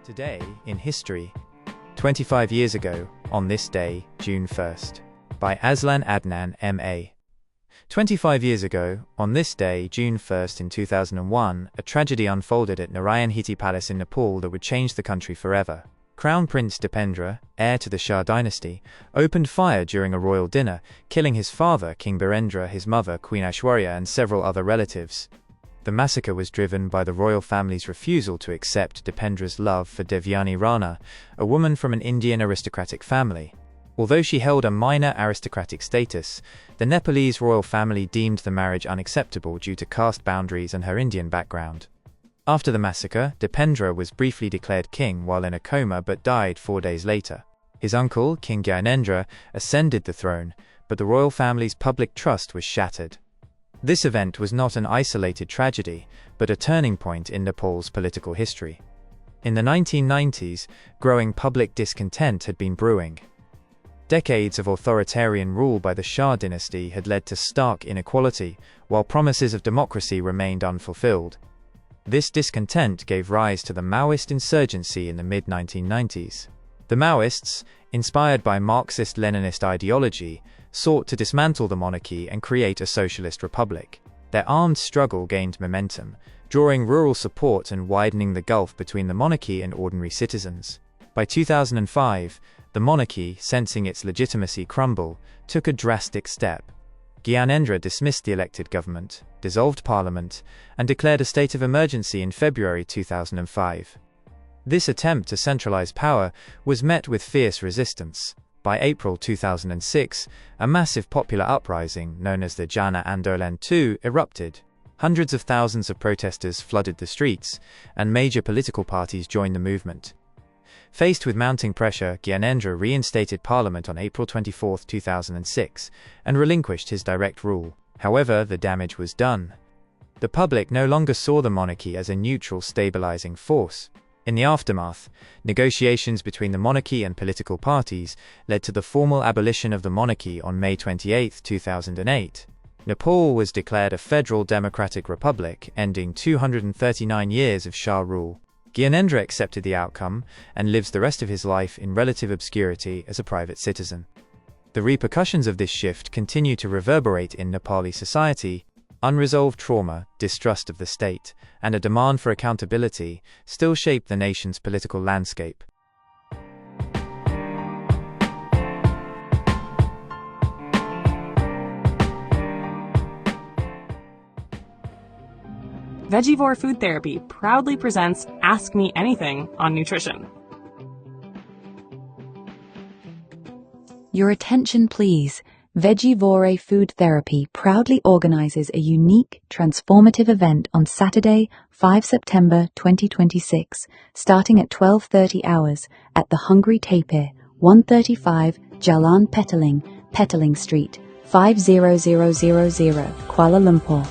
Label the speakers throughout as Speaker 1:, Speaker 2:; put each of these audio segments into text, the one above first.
Speaker 1: Today, in history, 25 years ago, on this day, June 1st, by Aslan Adnan M.A. 25 years ago, on this day, June 1st in 2001, a tragedy unfolded at Narayan Hiti Palace in Nepal that would change the country forever. Crown Prince Dipendra, heir to the Shah dynasty, opened fire during a royal dinner, killing his father, King Birendra, his mother, Queen Aishwarya, and several other relatives. The massacre was driven by the royal family's refusal to accept Dipendra's love for Devyani Rana, a woman from an Indian aristocratic family. Although she held a minor aristocratic status, the Nepalese royal family deemed the marriage unacceptable due to caste boundaries and her Indian background. After the massacre, Dipendra was briefly declared king while in a coma but died 4 days later. His uncle, King Gyanendra, ascended the throne, but the royal family's public trust was shattered. This event was not an isolated tragedy, but a turning point in Nepal's political history. In the 1990s, growing public discontent had been brewing. Decades of authoritarian rule by the Shah dynasty had led to stark inequality, while promises of democracy remained unfulfilled. This discontent gave rise to the Maoist insurgency in the mid-1990s. The Maoists, inspired by Marxist-Leninist ideology, sought to dismantle the monarchy and create a socialist republic. Their armed struggle gained momentum, drawing rural support and widening the gulf between the monarchy and ordinary citizens. By 2005, the monarchy, sensing its legitimacy crumble, took a drastic step. Gyanendra dismissed the elected government, dissolved parliament, and declared a state of emergency in February 2005. This attempt to centralize power was met with fierce resistance. By April 2006, a massive popular uprising, known as the Jana Andolan II, erupted. Hundreds of thousands of protesters flooded the streets, and major political parties joined the movement. Faced with mounting pressure, Gyanendra reinstated parliament on April 24, 2006, and relinquished his direct rule. However, the damage was done. The public no longer saw the monarchy as a neutral, stabilizing force. In the aftermath, negotiations between the monarchy and political parties led to the formal abolition of the monarchy on May 28, 2008. Nepal was declared a federal democratic republic, ending 239 years of Shah rule. Gyanendra accepted the outcome and lives the rest of his life in relative obscurity as a private citizen. The repercussions of this shift continue to reverberate in Nepali society. Unresolved trauma, distrust of the state, and a demand for accountability still shape the nation's political landscape.
Speaker 2: Vegivore Food Therapy proudly presents Ask Me Anything on nutrition.
Speaker 3: Your attention, please. Vegivore Food Therapy proudly organizes a unique, transformative event on Saturday, 5 September 2026, starting at 12:30 hours at the Hungry Tapir, 135 Jalan Petaling Street, 50000, Kuala Lumpur.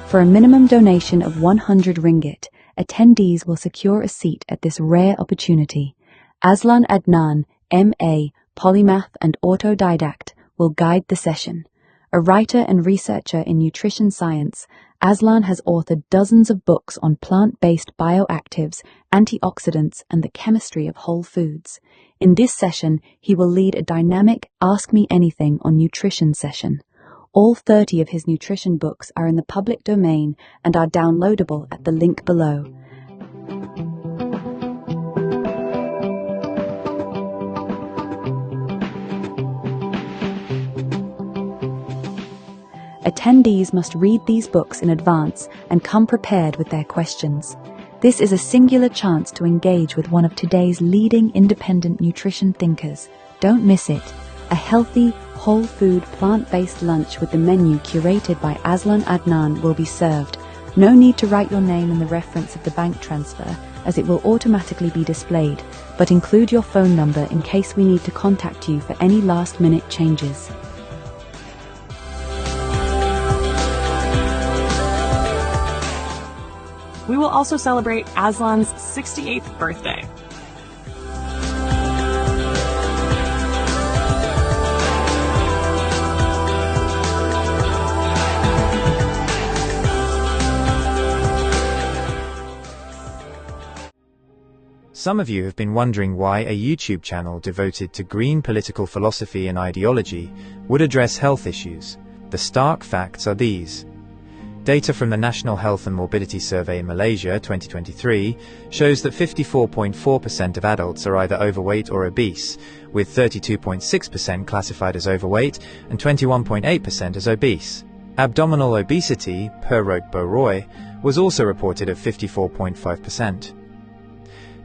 Speaker 3: For a minimum donation of 100 ringgit, attendees will secure a seat at this rare opportunity. Aslan Adnan, M.A., polymath and autodidact, will guide the session. A writer and researcher in nutrition science, Aslan has authored dozens of books on plant-based bioactives, antioxidants, and the chemistry of whole foods. In this session, he will lead a dynamic Ask Me Anything on Nutrition session. All 30 of his nutrition books are in the public domain and are downloadable at the link below. Attendees must read these books in advance and come prepared with their questions. This is a singular chance to engage with one of today's leading independent nutrition thinkers. Don't miss it. A healthy, whole food, plant-based lunch with the menu curated by Aslan Adnan will be served. No need to write your name in the reference of the bank transfer, as it will automatically be displayed, but include your phone number in case we need to contact you for any last-minute changes.
Speaker 2: We will also celebrate Aslan's 68th birthday.
Speaker 1: Some of you have been wondering why a YouTube channel devoted to green political philosophy and ideology would address health issues. The stark facts are these. Data from the National Health and Morbidity Survey in Malaysia 2023 shows that 54.4% of adults are either overweight or obese, with 32.6% classified as overweight and 21.8% as obese. Abdominal obesity, per Roque Roy, was also reported at 54.5%.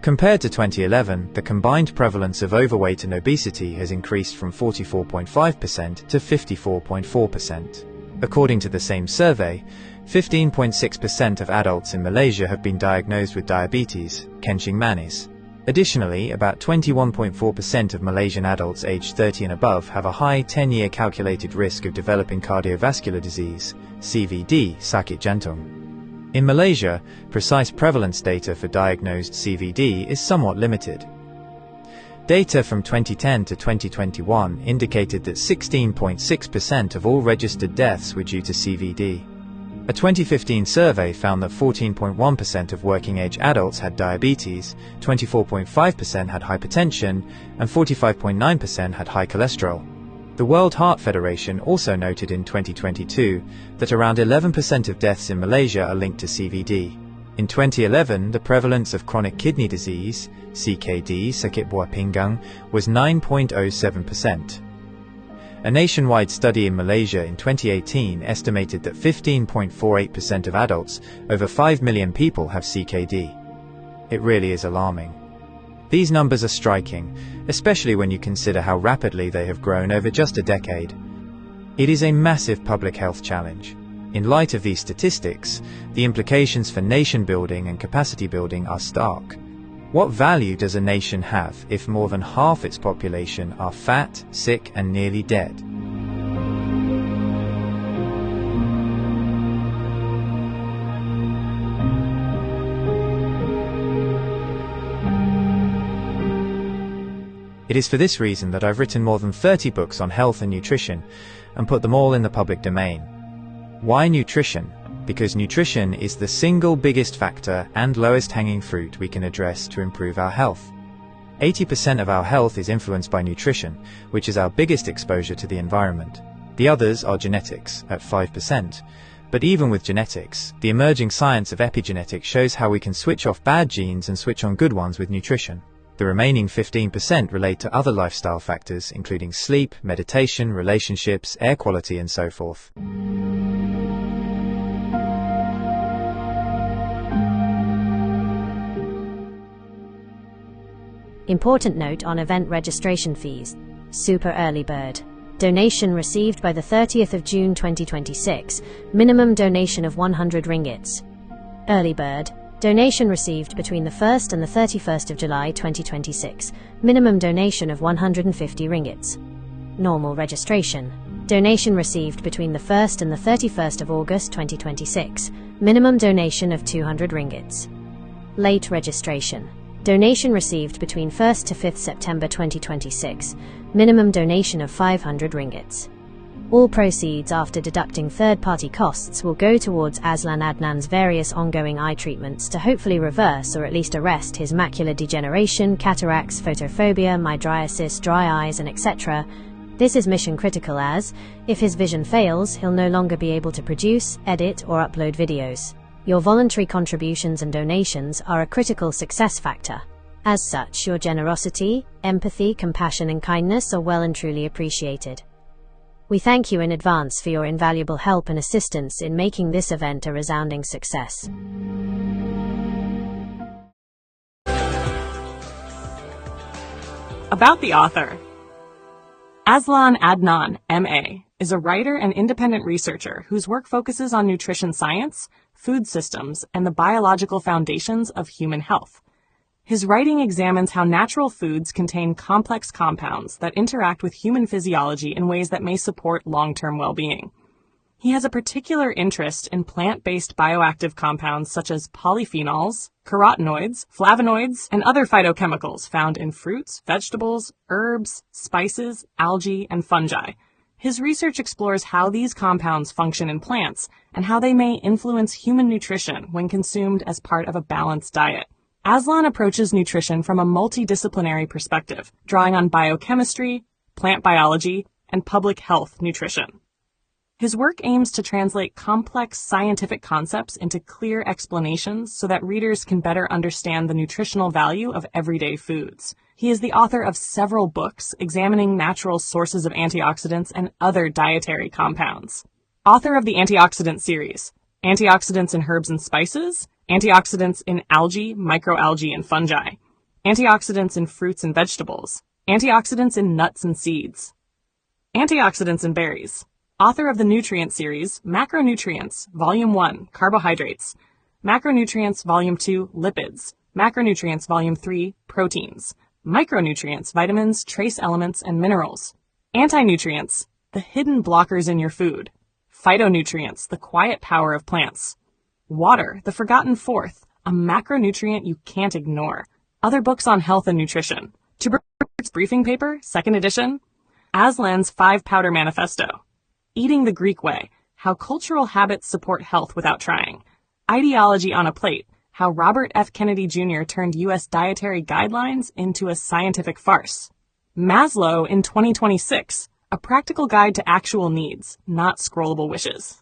Speaker 1: Compared to 2011, the combined prevalence of overweight and obesity has increased from 44.5% to 54.4%. According to the same survey, 15.6% of adults in Malaysia have been diagnosed with diabetes, kencing manis. Additionally, about 21.4% of Malaysian adults aged 30 and above have a high 10-year calculated risk of developing cardiovascular disease, CVD, sakit jantung. In Malaysia, precise prevalence data for diagnosed CVD is somewhat limited. Data from 2010 to 2021 indicated that 16.6% of all registered deaths were due to CVD. A 2015 survey found that 14.1% of working-age adults had diabetes, 24.5% had hypertension, and 45.9% had high cholesterol. The World Heart Federation also noted in 2022 that around 11% of deaths in Malaysia are linked to CVD. In 2011, the prevalence of chronic kidney disease, CKD, sakit buah pinggang, was 9.07%. A nationwide study in Malaysia in 2018 estimated that 15.48% of adults, over 5 million people, have CKD. It really is alarming. These numbers are striking, especially when you consider how rapidly they have grown over just a decade. It is a massive public health challenge. In light of these statistics, the implications for nation building and capacity building are stark. What value does a nation have if more than half its population are fat, sick, and nearly dead? It is for this reason that I've written more than 30 books on health and nutrition and put them all in the public domain. Why nutrition? Because nutrition is the single biggest factor and lowest hanging fruit we can address to improve our health. 80% of our health is influenced by nutrition, which is our biggest exposure to the environment. The others are genetics, at 5%. But even with genetics, the emerging science of epigenetics shows how we can switch off bad genes and switch on good ones with nutrition. The remaining 15% relate to other lifestyle factors, including sleep, meditation, relationships, air quality, and so forth.
Speaker 4: Important note on event registration fees. Super early bird. Donation received by the 30th of June 2026. Minimum donation of 100 ringgits. Early bird. Donation received between the 1st and the 31st of July 2026. Minimum donation of 150 ringgits. Normal registration. Donation received between the 1st and the 31st of August 2026. Minimum donation of 200 ringgits. Late registration. Donation received between 1st to 5th September 2026. Minimum donation of 500 ringgits. All proceeds after deducting third-party costs will go towards Azlan Adnan's various ongoing eye treatments to hopefully reverse or at least arrest his macular degeneration, cataracts, photophobia, mydriasis, dry eyes, and etc. This is mission critical as, if his vision fails, he'll no longer be able to produce, edit, or upload videos. Your voluntary contributions and donations are a critical success factor. As such, your generosity, empathy, compassion, and kindness are well and truly appreciated. We thank you in advance for your invaluable help and assistance in making this event a resounding success.
Speaker 2: About the author. Azlan Adnan, M.A., is a writer and independent researcher whose work focuses on nutrition science, food systems, and the biological foundations of human health. His writing examines how natural foods contain complex compounds that interact with human physiology in ways that may support long-term well-being. He has a particular interest in plant-based bioactive compounds such as polyphenols, carotenoids, flavonoids, and other phytochemicals found in fruits, vegetables, herbs, spices, algae, and fungi. His research explores how these compounds function in plants and how they may influence human nutrition when consumed as part of a balanced diet. Aslan approaches nutrition from a multidisciplinary perspective, drawing on biochemistry, plant biology, and public health nutrition. His work aims to translate complex scientific concepts into clear explanations so that readers can better understand the nutritional value of everyday foods. He is the author of several books examining natural sources of antioxidants and other dietary compounds. Author of the Antioxidant series, Antioxidants in Herbs and Spices, Antioxidants in Algae, Microalgae, and Fungi, Antioxidants in Fruits and Vegetables, Antioxidants in Nuts and Seeds, Antioxidants in Berries. Author of the Nutrient series, Macronutrients, Volume 1, Carbohydrates, Macronutrients, Volume 2, Lipids, Macronutrients, Volume 3, Proteins, Micronutrients, Vitamins, Trace Elements, and Minerals, Anti-nutrients, the hidden blockers in your food, Phytonutrients, the quiet power of plants, Water, the forgotten fourth, a macronutrient you can't ignore, other books on health and nutrition, Tuberculosis Briefing Paper, 2nd edition, Aslan's 5-Powder Manifesto, Eating the Greek Way, How Cultural Habits Support Health Without Trying, Ideology on a Plate, How Robert F. Kennedy Jr. Turned U.S. Dietary Guidelines into a Scientific Farce, Maslow in 2026, A Practical Guide to Actual Needs, Not Scrollable Wishes.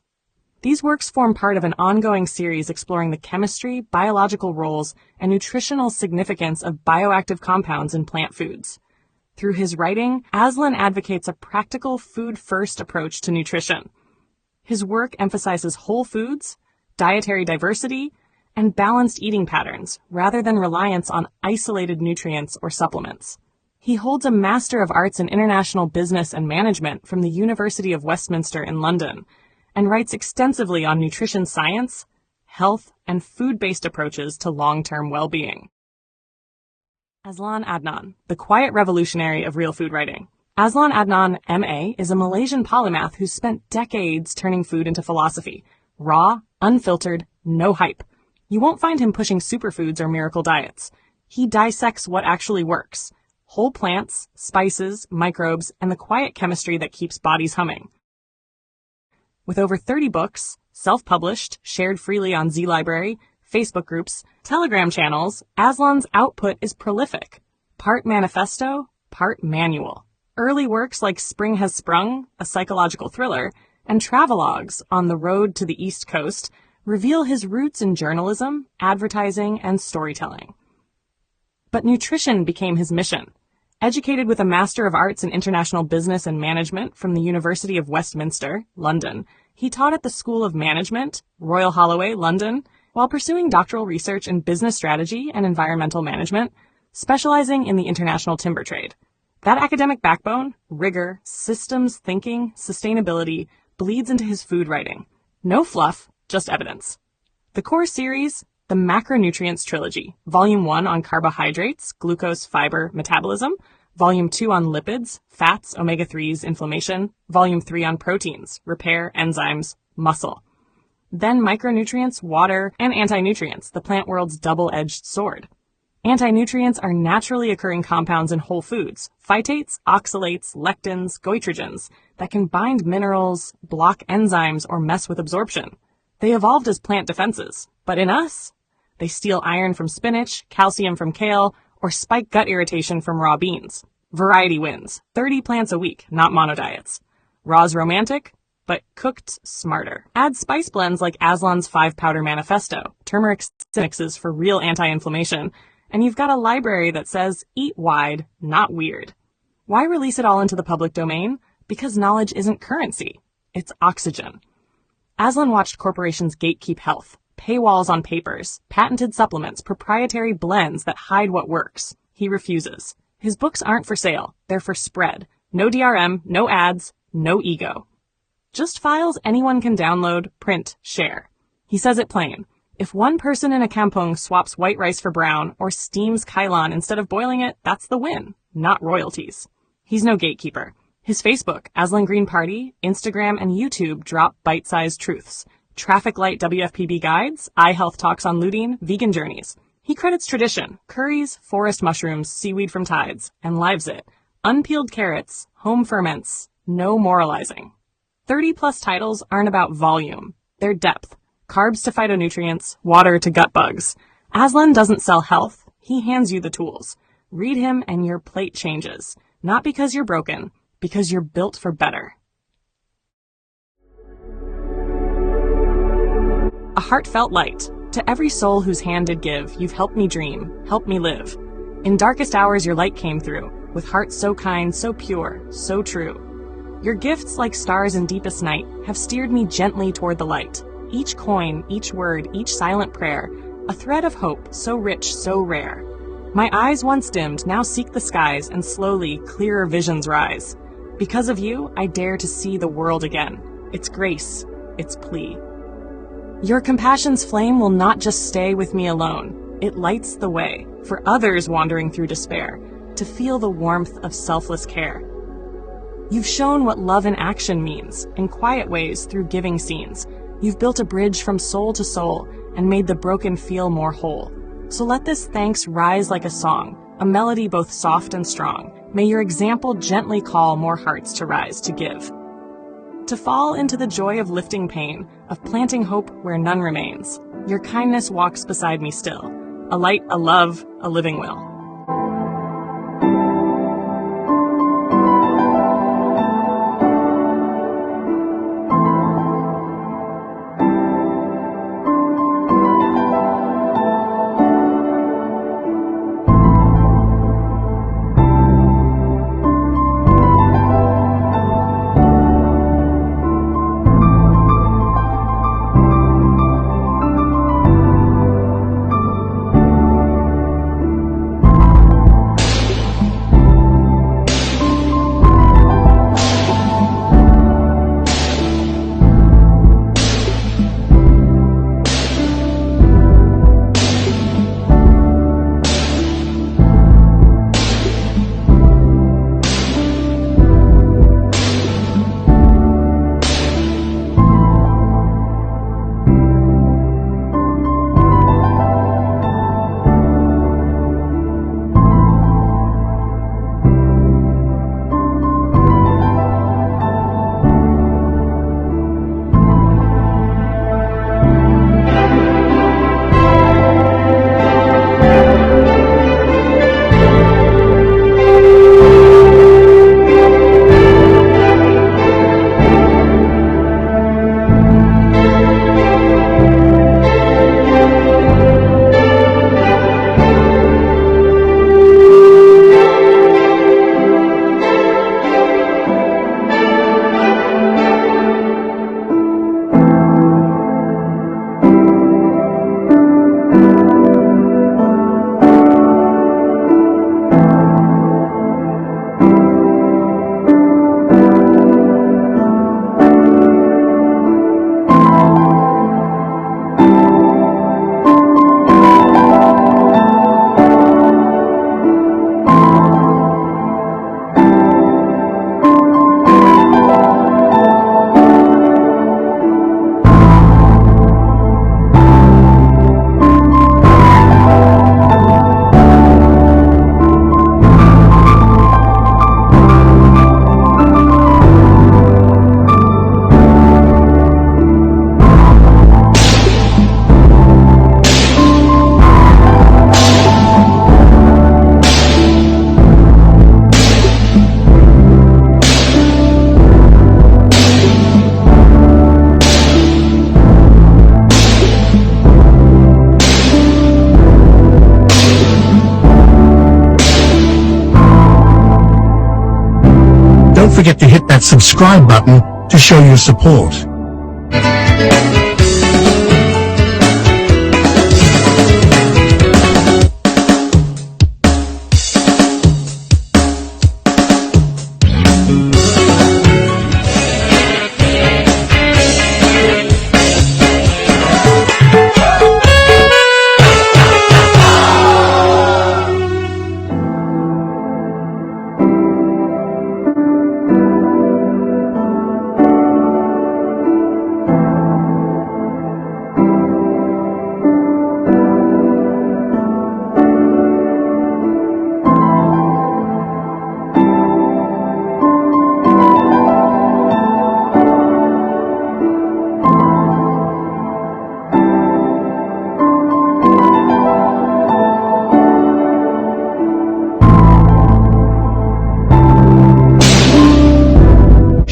Speaker 2: These works form part of an ongoing series exploring the chemistry, biological roles, and nutritional significance of bioactive compounds in plant foods. Through his writing, Aslan advocates a practical food-first approach to nutrition. His work emphasizes whole foods, dietary diversity, and balanced eating patterns rather than reliance on isolated nutrients or supplements. He holds a Master of Arts in International Business and Management from the University of Westminster in London, and writes extensively on nutrition science, health, and food-based approaches to long-term well-being. Aslan Adnan, the quiet revolutionary of real food writing. Aslan Adnan, M.A., is a Malaysian polymath who's spent decades turning food into philosophy. Raw, unfiltered, no hype. You won't find him pushing superfoods or miracle diets. He dissects what actually works. Whole plants, spices, microbes, and the quiet chemistry that keeps bodies humming. With over 30 books, self-published, shared freely on Z Library, Facebook groups, Telegram channels, Aslan's output is prolific. Part manifesto, part manual. Early works like Spring Has Sprung, a psychological thriller, and travelogues On the Road to the East Coast reveal his roots in journalism, advertising, and storytelling. But nutrition became his mission. Educated with a Master of Arts in International Business and Management from the University of Westminster, London, he taught at the School of Management, Royal Holloway, London, while pursuing doctoral research in business strategy and environmental management, specializing in the international timber trade. That academic backbone, rigor, systems thinking, sustainability, bleeds into his food writing. No fluff, just evidence. The core series, the Macronutrients Trilogy, Volume 1 on carbohydrates, glucose, fiber, metabolism, Volume 2 on lipids, fats, omega-3s, inflammation, Volume 3 on proteins, repair, enzymes, muscle. Then micronutrients, water, and anti-nutrients, the plant world's double-edged sword. Anti-nutrients are naturally occurring compounds in whole foods, phytates, oxalates, lectins, goitrogens, that can bind minerals, block enzymes, or mess with absorption. They evolved as plant defenses, but in us, they steal iron from spinach, calcium from kale, or spike gut irritation from raw beans. Variety wins. 30 plants a week, not monodiets. Raw's romantic, but cooked smarter. Add spice blends like Aslan's 5-Powder Manifesto, turmeric mixes for real anti-inflammation, and you've got a library that says, eat wide, not weird. Why release it all into the public domain? Because knowledge isn't currency. It's oxygen. Aslan watched corporations gatekeep health, paywalls on papers, patented supplements, proprietary blends that hide what works. He refuses. His books aren't for sale. They're for spread. No DRM, no ads, no ego. Just files anyone can download, print, share. He says it plain. If one person in a kampung swaps white rice for brown or steams kailan instead of boiling it, that's the win, not royalties. He's no gatekeeper. His Facebook, Aslan Green Party, Instagram, and YouTube drop bite-sized truths. Traffic light WFPB guides, eye health talks on lutein, vegan journeys. He credits tradition, curries, forest mushrooms, seaweed from tides, and lives it. Unpeeled carrots, home ferments, no moralizing. 30-plus titles aren't about volume. They're depth. Carbs to phytonutrients, water to gut bugs. Aslan doesn't sell health, he hands you the tools. Read him and your plate changes. Not because you're broken, because you're built for better. A heartfelt light. To every soul whose hand did give, you've helped me dream, helped me live. In darkest hours your light came through, with hearts so kind, so pure, so true. Your gifts, like stars in deepest night, have steered me gently toward the light. Each coin, each word, each silent prayer, a thread of hope, so rich, so rare. My eyes once dimmed, now seek the skies, and slowly, clearer visions rise. Because of you, I dare to see the world again. Its grace, its plea. Your compassion's flame will not just stay with me alone. It lights the way, for others wandering through despair, to feel the warmth of selfless care. You've shown what love in action means, in quiet ways through giving scenes. You've built a bridge from soul to soul, and made the broken feel more whole. So let this thanks rise like a song, a melody both soft and strong. May your example gently call more hearts to rise to give. To fall into the joy of lifting pain, of planting hope where none remains. Your kindness walks beside me still, a light, a love, a living will.
Speaker 5: Don't forget to hit that subscribe button to show your support.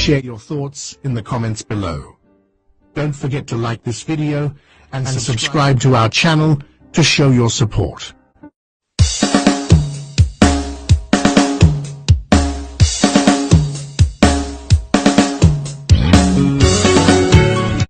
Speaker 5: share your thoughts in the comments below. Don't forget to like this video and subscribe to our channel to show your support.